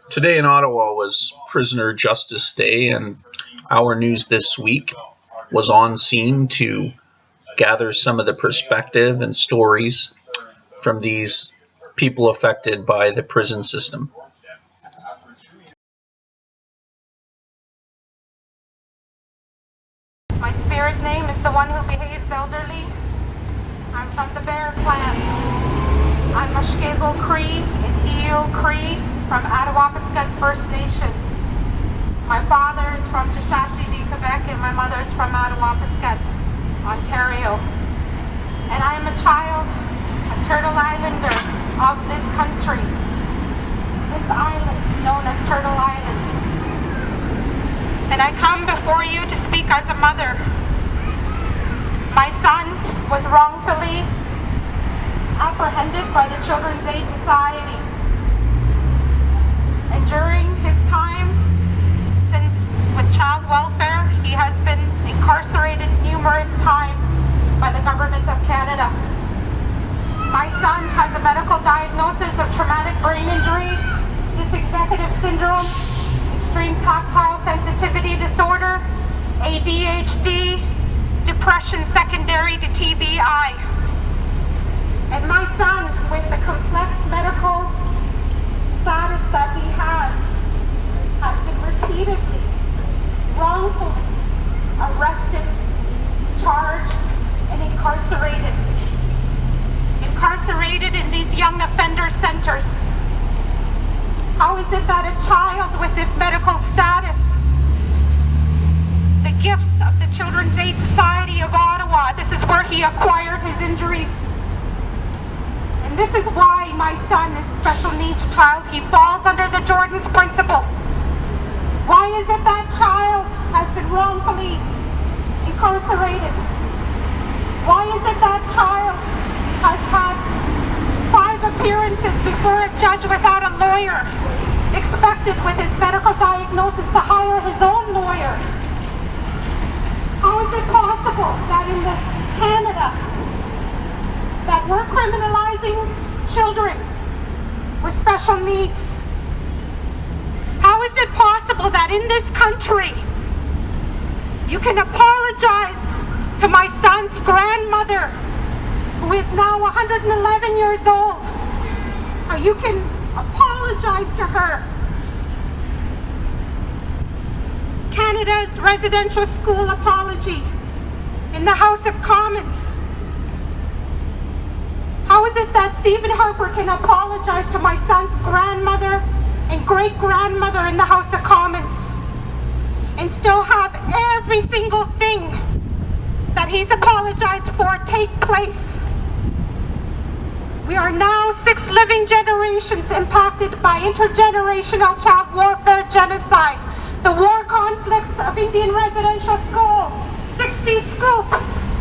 Today in Ottawa was Prisoner Justice Day, and our news this week was on scene to gather some of the perspective and stories from these people affected by the prison system. My spirit name is the one who behaves elderly. I'm from the Bear Clan. I'm Mushkegel Cree and Eel Cree from Ottawa First Nation. My father is from Sassy, Quebec, and my mother is from Ottawa, Ontario. And I am a child, a Turtle Islander of this country, this island known as Turtle Island. And I come before you to speak as a mother. My son was wrongfully apprehended by the Children's Aid Society. And during his time, since with child welfare, he has been incarcerated numerous times by the Government of Canada. My son has a medical diagnosis of traumatic brain injury, dysexecutive syndrome, extreme tactile sensitivity disorder, ADHD, depression secondary to TBI. And my son, with the complex medical status that he has been repeatedly, wrongfully arrested, charged, and incarcerated. Incarcerated in these young offender centers. How is it that a child with this medical status, the gifts of the Children's Aid Society of Ottawa, this is where he acquired his injuries. And this is why my son is special needs child. He falls under the Jordan's principle. Why is it that child has been wrongfully incarcerated? Why is it that child has had 5 appearances before a judge without a lawyer, expected with his medical diagnosis to hire his own lawyer? How is it possible that in Canada that we're criminalizing children with special needs? How is it possible that in this country you can apologize to my son's grandmother, who is now 111 years old? How you can apologize to her? Canada's residential school apology in the House of Commons. How is it that Stephen Harper can apologize to my son's grandmother and great-grandmother in the House of Commons and still have every single thing that he's apologized for take place? We are now 6 living generations impacted by intergenerational child warfare genocide. The war conflicts of Indian residential school, 60 Scoop,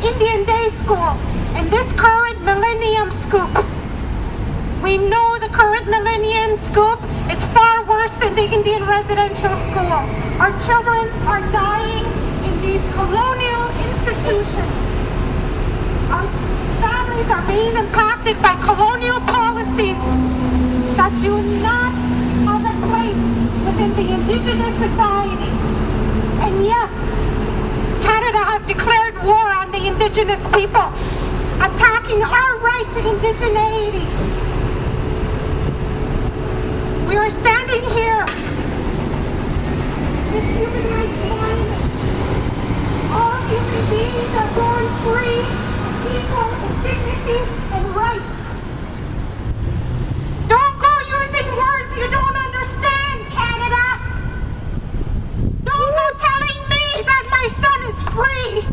Indian Day School, and this current Millennium Scoop. We know the current Millennium Scoop is far worse than the Indian residential school. Our children are dying in these colonial institutions. Our families are being impacted by colonial policies that do not have a place within the Indigenous society. And yes, Canada has declared war on the Indigenous people, attacking our right to indigeneity. We are standing here with human rights violence. All human beings are born free, equal in dignity and rights. Don't go using words you don't understand, Canada. Don't go telling me that my son is free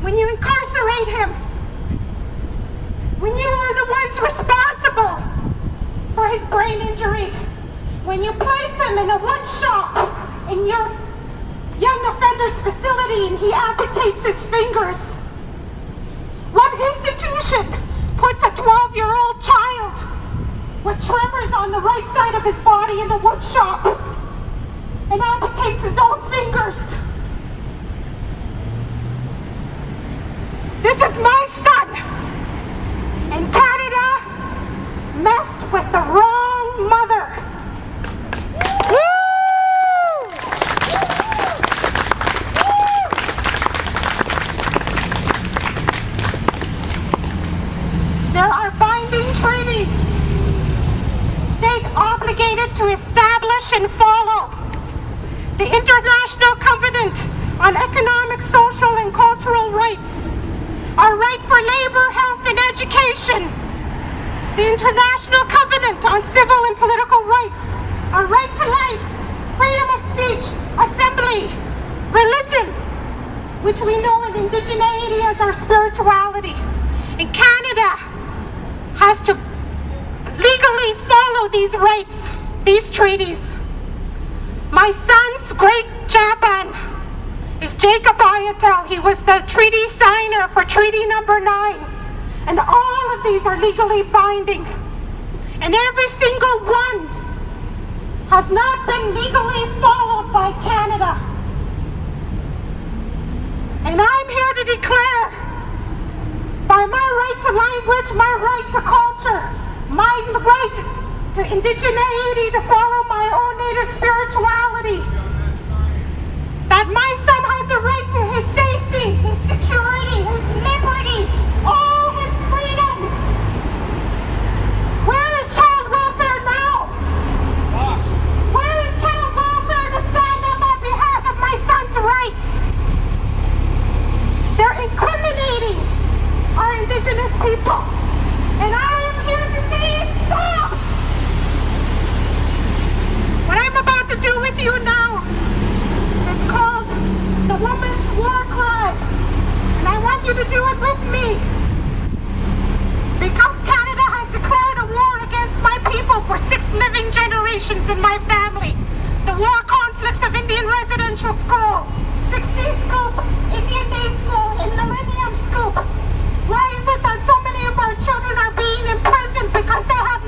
when you incarcerate him, when you are the ones responsible for his brain injury, when you place him in a wood shop in your young offenders facility and he amputates his fingers. What institution puts a 12-year-old child with tremors on the right side of his body in a wood shop and amputates his own fingers? This is my son, and Canada messed with the wrong mother. obligated to establish and follow the International Covenant on Economic, Social, and Cultural Rights, our right for labor, health, and education, the International Covenant on Civil and Political Rights, our right to life, freedom of speech, assembly, religion, which we know in indigeneity as our spirituality. And Canada has to legally follow these rights, these treaties. My son's great Japan is Jacob Iahtail. He was the treaty signer for Treaty Number 9. And all of these are legally binding. And every single one has not been legally followed by Canada. And I'm here to declare, by my right to language, my right to culture, my right to indigeneity, to follow my own native spirituality, that my son has a right to his safety, his security, his liberty, all his freedoms. Where is child welfare now? Where is child welfare to stand up on behalf of my son's rights? They're incriminating our Indigenous people. And I am here to say it stop! What I'm about to do with you now is called the Woman's War Cry. And I want you to do it with me. Because Canada has declared a war against my people for 6 living generations in my family. The war conflicts of Indian Residential School, 60 Scoop, Indian Day School, and Millennium Scoop. Why is it that so many of our children are being imprisoned because they have